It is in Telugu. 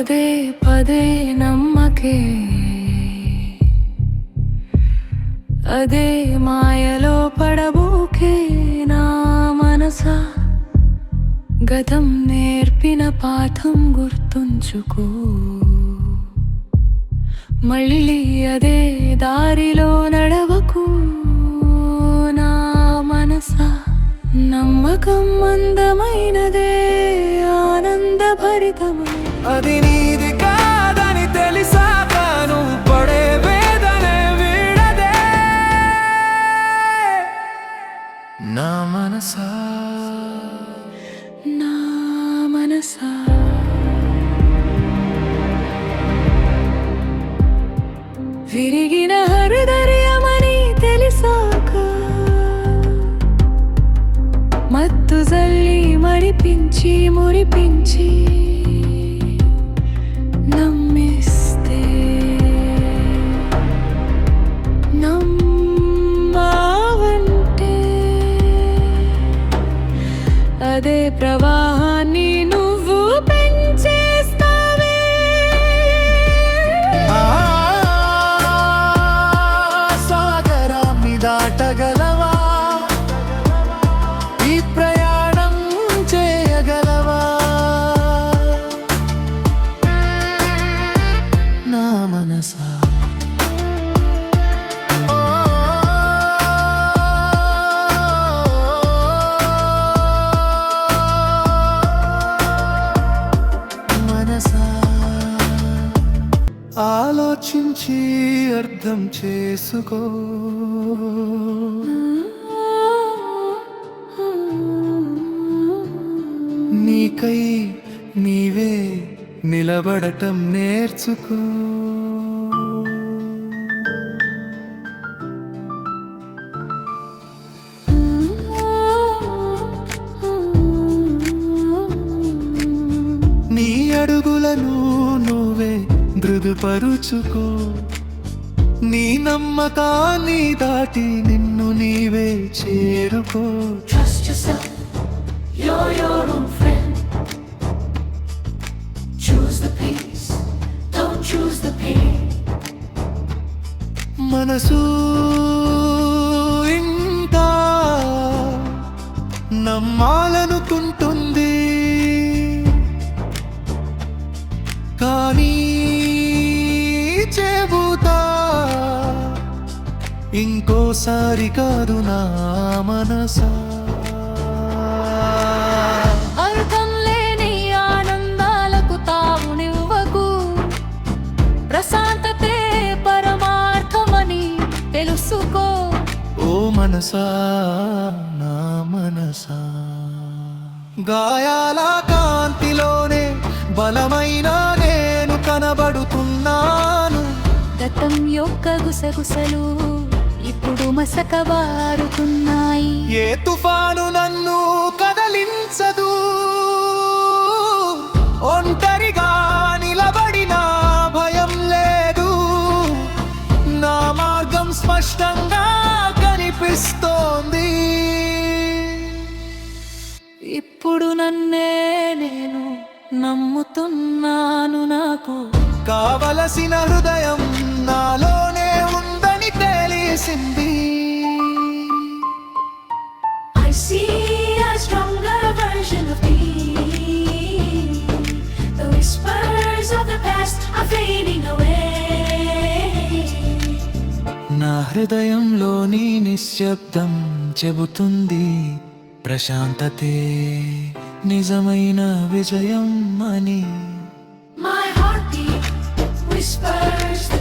పదే పదే నమ్మకే అదే మాయలో పడబోకే నా మనసా గతం నేర్పిన పాఠం గుర్తుంచుకో మళ్ళీ అదే దారిలో నడవకు నా మనసా నమ్మకం అందమైనదే ఆనందభరితమే అది నీది కాదని తెలిసాక నువ్వు పడే వేదనే వీడదే నా మనసా నా మనసా విరిగిన హృదయమని తెలిసాక మత్తు జల్లి మరిపించి మురిపించి నమ్మిస్తే నమ్మావంటే అదే ప్రవాహాన్ని నువ్వు పెంచేస్తావే సాగరాన్ని దాటగలవా ఈ ప్రయాణం చేయగలవా నా మనసా ఆలోచించి అర్థం చేసుకో నీకై నీవే నిలబడటం నేర్చుకో నీ అడుగులను నువ్వే మృదుపరుచుకో నీ నమ్మకాన్ని దాటి నిన్ను నీవే చేరుకో Trust yourself, you're your own friend. Choose the peace, don't choose the pain. మనసు ఇంకా నమ్మాలనుకుంటుంది కానీ చెబుతా ఇంకోసారి కాదు నా మనసా అర్థం లేని ఆనందాలకు తావునివ్వకు ప్రశాంతతే పరమార్థమని తెలుసుకో ఓ మనసా నా మనసా గాయాల కాంతిలోనే బలమైన నేను కనబడుతున్నాను గతం యొక్క గుసగుసలు ఇప్పుడు మసకబారుతున్నాయి ఏ తుఫాను నన్ను కదలించదు ఒంటరిగా నిలబడిన భయం లేదు నా మార్గం స్పష్టంగా కనిపిస్తోంది ఇప్పుడు నన్నే నేను నమ్ముతున్నాను నాకు కావలసిన హృదయం నాలోనే ఉందని తెలిసింది I see a stronger version of me. The whispers of the past are fading away. నా హృదయంలోని నిశ్శబ్దం చెబుతుంది ప్రశాంతతే నిజమైన విజయం అని My heartbeat whispers the